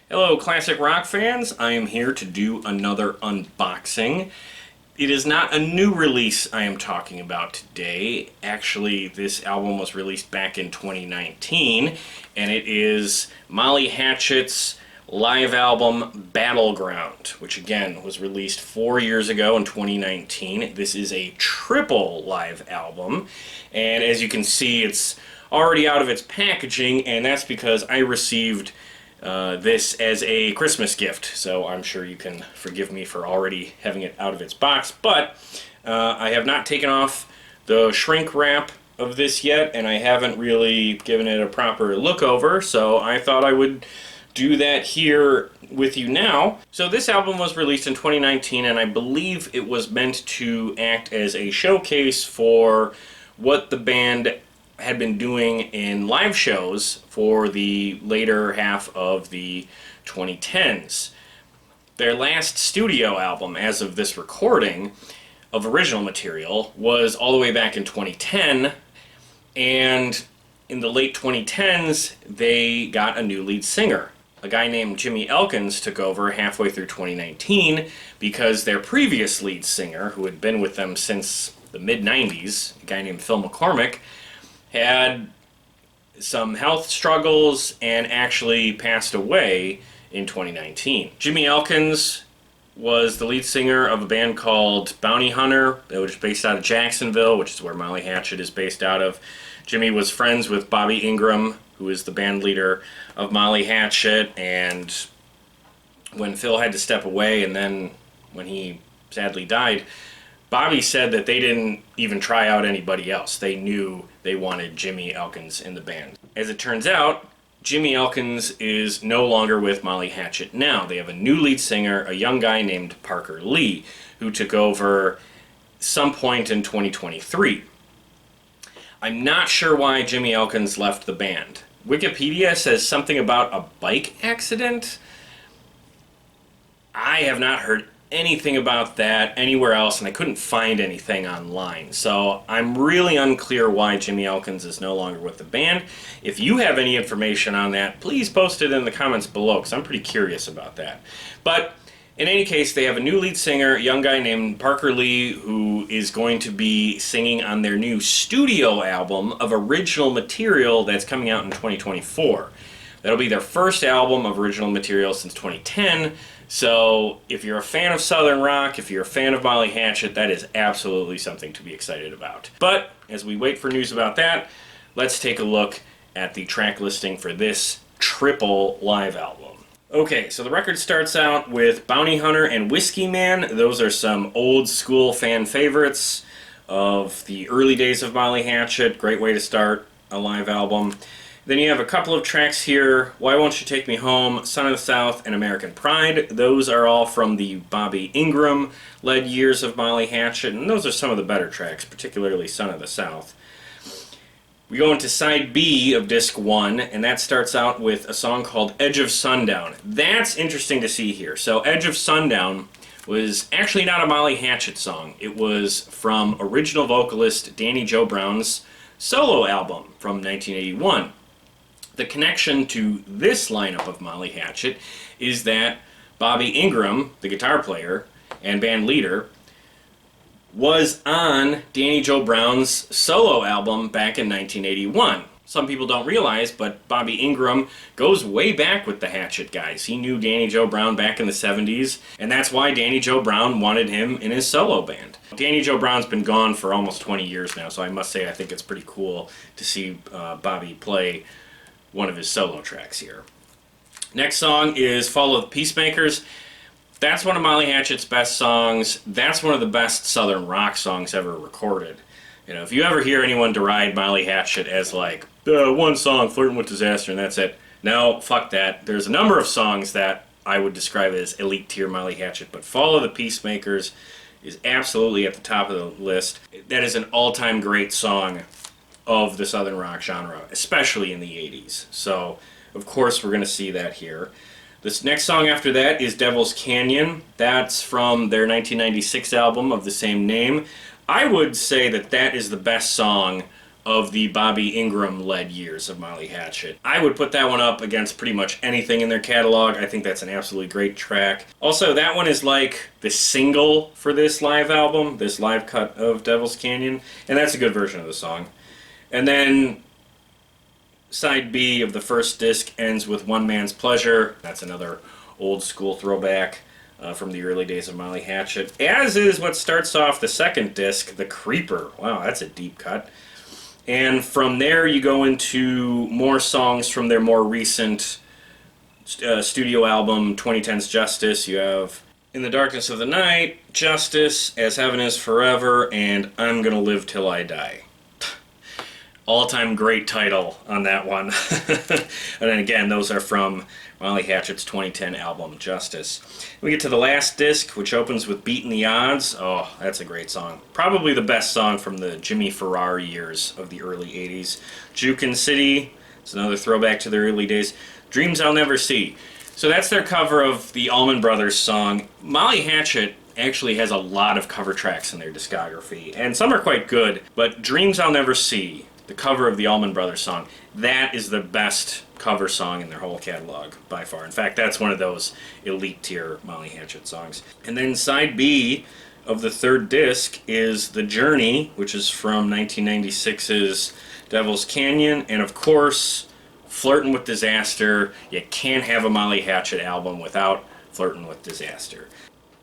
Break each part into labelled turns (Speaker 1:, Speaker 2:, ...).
Speaker 1: Hello, classic rock fans. I am here to do another unboxing. It is not a new release I am talking about today. Actually, this album was released back in 2019, and it is Molly Hatchet's live album Battleground, which again was released 4 years ago in 2019. This is a triple live album, and as you can see, it's already out of its packaging, and that's because I received this as a Christmas gift, so I'm sure you can forgive me for already having it out of its box, but I have not taken off the shrink wrap of this yet, and I haven't really given it a proper look over, so I thought I would do that here with you now. So this album was released in 2019, and I believe it was meant to act as a showcase for what the band had been doing in live shows for the later half of the 2010s. Their last studio album, as of this recording, of original material was all the way back in 2010, and in the late 2010s they got a new lead singer. A guy named Jimmy Elkins took over halfway through 2019 because their previous lead singer, who had been with them since the mid-90s, a guy named Phil McCormick, had some health struggles and actually passed away in 2019. Jimmy Elkins was the lead singer of a band called Bounty Hunter, which is based out of Jacksonville, which is where Molly Hatchet is based out of. Jimmy was friends with Bobby Ingram, who is the band leader of Molly Hatchet, and when Phil had to step away and then when he sadly died, Bobby said that they didn't even try out anybody else. They knew they wanted Jimmy Elkins in the band. As it turns out, Jimmy Elkins is no longer with Molly Hatchet now. They have a new lead singer, a young guy named Parker Lee, who took over some point in 2023. I'm not sure why Jimmy Elkins left the band. Wikipedia says something about a bike accident. I have not heard anything about that anywhere else, and I couldn't find anything online. So I'm really unclear why Jimmy Elkins is no longer with the band. If you have any information on that, please post it in the comments below, because I'm pretty curious about that. But in any case, they have a new lead singer, a young guy named Parker Lee, who is going to be singing on their new studio album of original material that's coming out in 2024. That'll be their first album of original material since 2010, so if you're a fan of Southern rock, if you're a fan of Molly Hatchet, that is absolutely something to be excited about. But as we wait for news about that, let's take a look at the track listing for this triple live album. Okay, so the record starts out with Bounty Hunter and Whiskey Man. Those are some old school fan favorites of the early days of Molly Hatchet. Great way to start a live album. Then you have a couple of tracks here, Why Won't You Take Me Home, Son of the South, and American Pride. Those are all from the Bobby Ingram-led years of Molly Hatchet, and those are some of the better tracks, particularly Son of the South. We go into side B of disc 1, and that starts out with a song called Edge of Sundown. That's interesting to see here. So Edge of Sundown was actually not a Molly Hatchet song. It was from original vocalist Danny Joe Brown's solo album from 1981. The connection to this lineup of Molly Hatchet is that Bobby Ingram, the guitar player and band leader, was on Danny Joe Brown's solo album back in 1981. Some people don't realize, but Bobby Ingram goes way back with the Hatchet guys. He knew Danny Joe Brown back in the 70s, and that's why Danny Joe Brown wanted him in his solo band. Danny Joe Brown's been gone for almost 20 years now, so I must say I think it's pretty cool to see Bobby play one of his solo tracks here. Next song is Fall of the Peacemakers. That's one of Molly Hatchet's best songs. That's one of the best Southern rock songs ever recorded. You know, if you ever hear anyone deride Molly Hatchet as like, one song, Flirting with Disaster, and that's it. No, fuck that. There's a number of songs that I would describe as elite tier Molly Hatchet, but Fall of the Peacemakers is absolutely at the top of the list. That is an all-time great song of the Southern rock genre, especially in the 80s. So, of course, we're going to see that here. This next song after that is Devil's Canyon. That's from their 1996 album of the same name. I would say that that is the best song of the Bobby Ingram-led years of Molly Hatchet. I would put that one up against pretty much anything in their catalog. I think that's an absolutely great track. Also, that one is like the single for this live album, this live cut of Devil's Canyon, and that's a good version of the song. And then side B of the first disc ends with One Man's Pleasure. That's another old school throwback from the early days of Molly Hatchet. As is what starts off the second disc, The Creeper. Wow, that's a deep cut. And from there you go into more songs from their more recent studio album, 2010's Justice. You have In the Darkness of the Night, Justice, As Heaven Is Forever, and I'm Gonna Live Till I Die. All-time great title on that one. And then again, those are from Molly Hatchet's 2010 album, Justice. We get to the last disc, which opens with Beatin' the Odds. Oh, that's a great song. Probably the best song from the Jimmy Farrar years of the early 80s. Jukin' City, it's another throwback to the early days. Dreams I'll Never See. So that's their cover of the Allman Brothers song. Molly Hatchet actually has a lot of cover tracks in their discography, and some are quite good, but Dreams I'll Never See, the cover of the Allman Brothers song, that is the best cover song in their whole catalog by far. In fact, that's one of those elite tier Molly Hatchet songs. And then side B of the third disc is The Journey, which is from 1996's Devil's Canyon, and of course Flirtin' with Disaster. You can't have a Molly Hatchet album without Flirtin' with Disaster.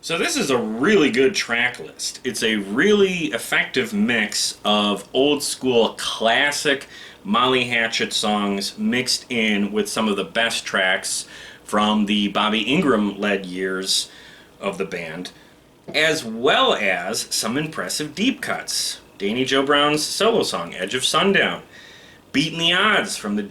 Speaker 1: So this is a really good track list. It's a really effective mix of old school classic Molly Hatchet songs mixed in with some of the best tracks from the Bobby Ingram-led years of the band, as well as some impressive deep cuts. Danny Joe Brown's solo song, Edge of Sundown, Beatin' the Odds from the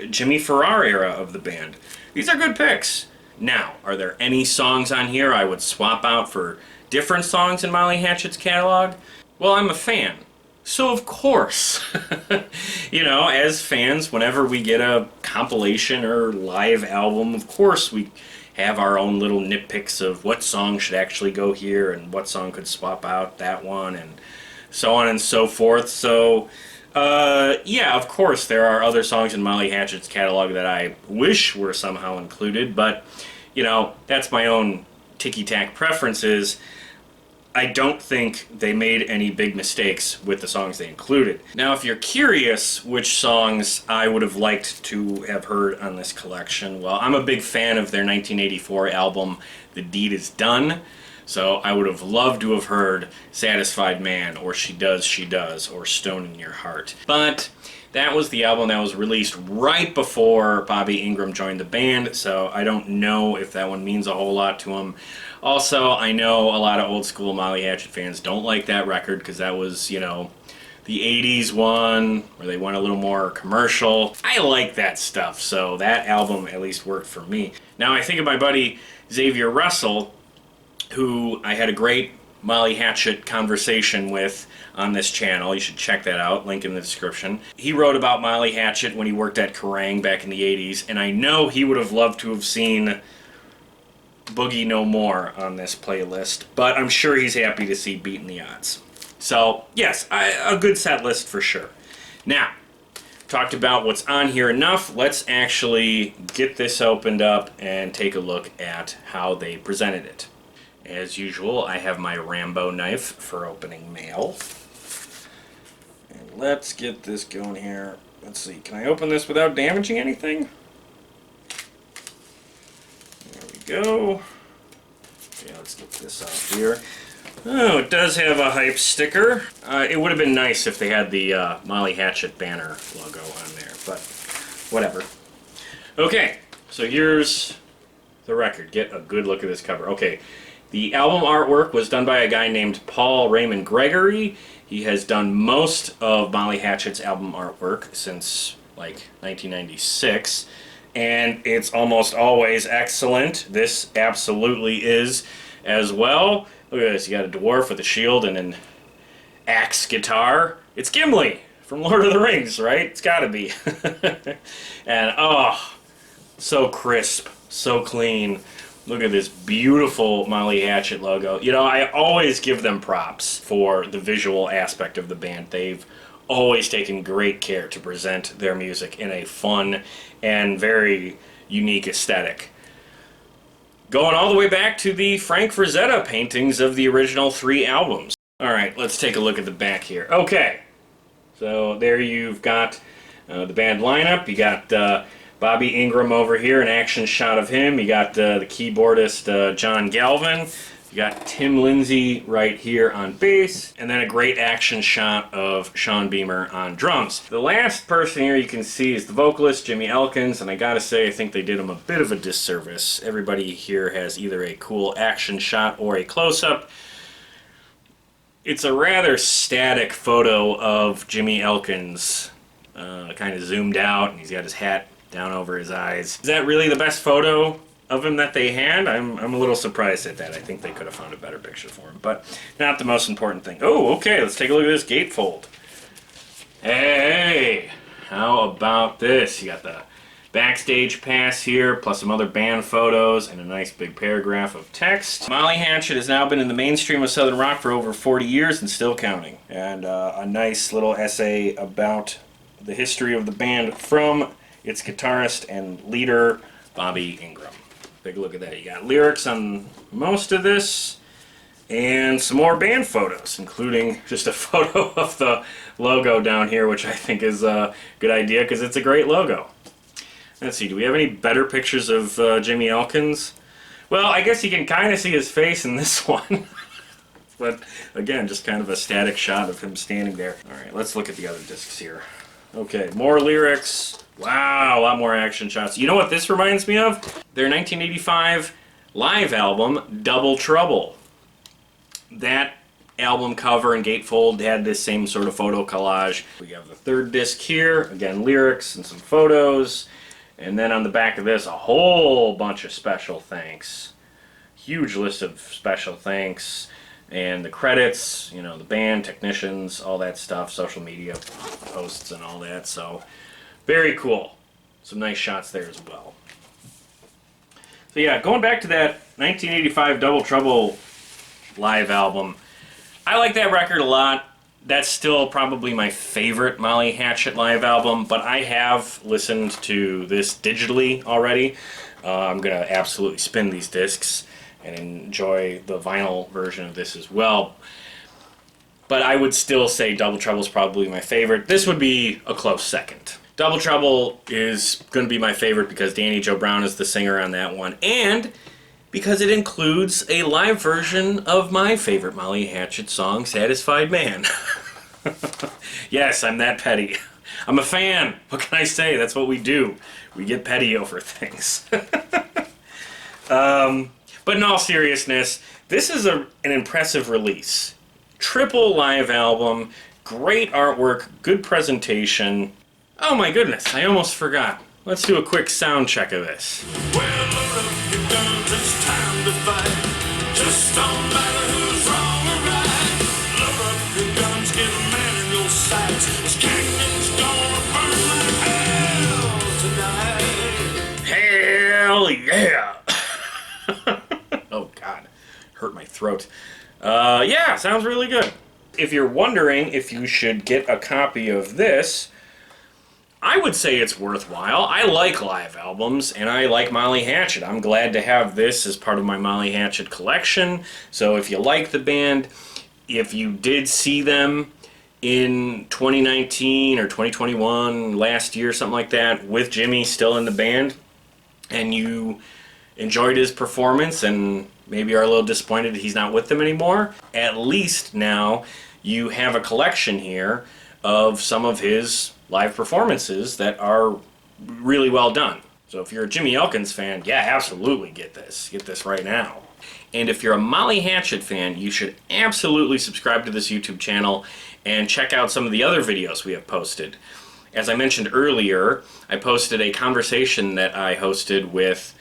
Speaker 1: Jimmy Farrar era of the band. These are good picks. Now, are there any songs on here I would swap out for different songs in Molly Hatchet's catalog? Well, I'm a fan. So of course, you know, as fans, whenever we get a compilation or live album, of course we have our own little nitpicks of what song should actually go here and what song could swap out that one and so on and so forth. So, yeah, of course there are other songs in Molly Hatchet's catalog that I wish were somehow included, but, you know, that's my own ticky-tack preferences. I don't think they made any big mistakes with the songs they included. Now, if you're curious which songs I would have liked to have heard on this collection, well, I'm a big fan of their 1984 album, The Deed Is Done, so I would have loved to have heard Satisfied Man, or She Does, or Stone in Your Heart. But that was the album that was released right before Bobby Ingram joined the band, so I don't know if that one means a whole lot to him. Also, I know a lot of old school Molly Hatchet fans don't like that record because that was, you know, the 80s one where they went a little more commercial. I like that stuff, so that album at least worked for me. Now I think of my buddy Xavier Russell, who I had a great Molly Hatchet conversation with on this channel. You should check that out, link in the description. He wrote about Molly Hatchet when he worked at Kerrang back in the 80s, and I know he would have loved to have seen Boogie No More on this playlist, but I'm sure he's happy to see Beatin' the Odds. So, yes, a good set list for sure. Now, talked about what's on here enough. Let's actually get this opened up and take a look at how they presented it. As usual, I have my Rambo knife for opening mail. And let's get this going here. Let's see, can I open this without damaging anything? There we go. Okay, let's get this out here. Oh, it does have a hype sticker. It would have been nice if they had the Molly Hatchet banner logo on there, but whatever. Okay, so here's the record. Get a good look at this cover. Okay, the album artwork was done by a guy named Paul Raymond Gregory. He has done most of Molly Hatchet's album artwork since, like, 1996. And it's almost always excellent. This absolutely is as well. Look at this, you got a dwarf with a shield and an axe guitar. It's Gimli from Lord of the Rings, right? It's gotta be. And oh, so crisp, so clean. Look at this beautiful Molly Hatchet logo. You know, I always give them props for the visual aspect of the band. They've always taken great care to present their music in a fun and very unique aesthetic. Going all the way back to the Frank Frazetta paintings of the original 3 albums. Alright, let's take a look at the back here. Okay, so there you've got the band lineup. You got Bobby Ingram over here, an action shot of him. You got the keyboardist John Galvin. You got Tim Lindsay right here on bass, and then a great action shot of Sean Beamer on drums. The last person here you can see is the vocalist, Jimmy Elkins, and I gotta say, I think they did him a bit of a disservice. Everybody here has either a cool action shot or a close-up. It's a rather static photo of Jimmy Elkins, kind of zoomed out, and he's got his hat down over his eyes. Is that really the best photo of him that they had? I'm a little surprised at that. I think they could have found a better picture for him, but not the most important thing. Oh, okay, let's take a look at this gatefold. Hey, how about this? You got the backstage pass here, plus some other band photos, and a nice big paragraph of text. Molly Hatchet has now been in the mainstream of Southern rock for over 40 years and still counting. And a nice little essay about the history of the band from its guitarist and leader, Bobby Ingram. Take a look at that. You got lyrics on most of this, and some more band photos, including just a photo of the logo down here, which I think is a good idea because it's a great logo. Let's see, do we have any better pictures of Jimmy Elkins? Well, I guess you can kind of see his face in this one. But again, just kind of a static shot of him standing there. Alright, let's look at the other discs here. Okay, more lyrics. Wow, a lot more action shots. You know what this reminds me of? Their 1985 live album, Double Trouble. That album cover and gatefold had this same sort of photo collage. We have the third disc here. Again, lyrics and some photos. And then on the back of this, a whole bunch of special thanks. Huge list of special thanks. And the credits, you know, the band, technicians, all that stuff, social media posts and all that. So, very cool. Some nice shots there as well. So yeah, going back to that 1985 Double Trouble live album, I like that record a lot. That's still probably my favorite Molly Hatchet live album, but I have listened to this digitally already. I'm going to absolutely spin these discs and enjoy the vinyl version of this as well. But I would still say Double Trouble is probably my favorite. This would be a close second. Double Trouble is going to be my favorite because Danny Joe Brown is the singer on that one, and because it includes a live version of my favorite Molly Hatchet song, Satisfied Man. Yes, I'm that petty. I'm a fan. What can I say? That's what we do. We get petty over things. But in all seriousness, this is an impressive release. Triple live album, great artwork, good presentation. Oh my goodness, I almost forgot. Let's do a quick sound check of this.
Speaker 2: Well, load up your guns, it's time to fight. Just don't matter who's wrong or right. Load up your guns, get a man in your sights. This kingdom's gonna burn like hell tonight.
Speaker 1: Hell yeah! Oh God, hurt my throat. Yeah, sounds really good. If you're wondering if you should get a copy of this, I would say it's worthwhile. I like live albums, and I like Molly Hatchet. I'm glad to have this as part of my Molly Hatchet collection. So if you like the band, if you did see them in 2019 or 2021, last year, something like that, with Jimmy still in the band, and you enjoyed his performance and maybe are a little disappointed that he's not with them anymore, at least now you have a collection here of some of his live performances that are really well done. So if you're a Jimmy Elkins fan, yeah, absolutely get this. Get this right now. And if you're a Molly Hatchet fan, you should absolutely subscribe to this YouTube channel and check out some of the other videos we have posted. As I mentioned earlier, I posted a conversation that I hosted with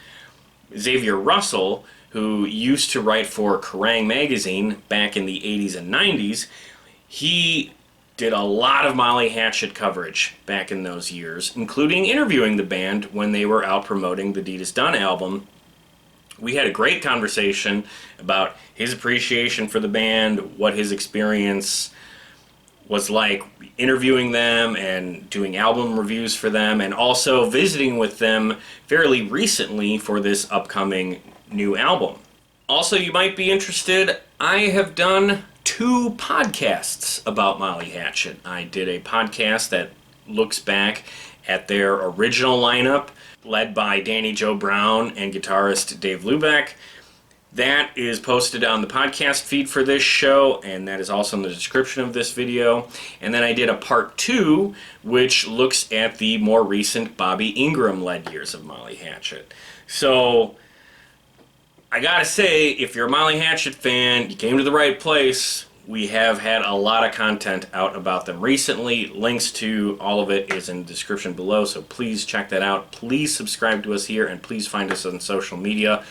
Speaker 1: Xavier Russell, who used to write for Kerrang! Magazine back in the 80s and 90s. He did a lot of Molly Hatchet coverage back in those years, including interviewing the band when they were out promoting the Deed Is Done album. We had a great conversation about his appreciation for the band, what his experience was like interviewing them and doing album reviews for them, and also visiting with them fairly recently for this upcoming new album. Also, you might be interested, I have done 2 podcasts about Molly Hatchet. I did a podcast that looks back at their original lineup, led by Danny Joe Brown and guitarist Dave Lubeck. That is posted on the podcast feed for this show, and that is also in the description of this video. And then I did a part 2, which looks at the more recent Bobby Ingram-led years of Molly Hatchet. So, I gotta say, if you're a Molly Hatchet fan, you came to the right place. We have had a lot of content out about them recently. Links to all of it is in the description below, so please check that out. Please subscribe to us here, and please find us on social media.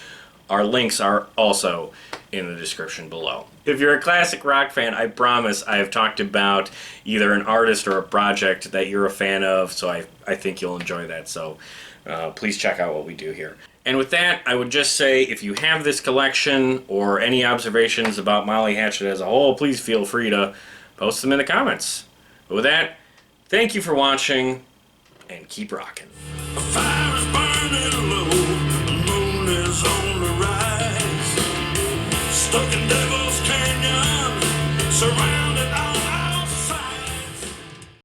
Speaker 1: Our links are also in the description below. If you're a classic rock fan, I promise I have talked about either an artist or a project that you're a fan of, so I think you'll enjoy that. So please check out what we do here. And with that, I would just say, if you have this collection or any observations about Molly Hatchet as a whole, please feel free to post them in the comments. But with that, thank you for watching, and keep rocking.
Speaker 2: The fire is burning low, the moon is on the rise. Stuck in Devil's Canyon, surrounded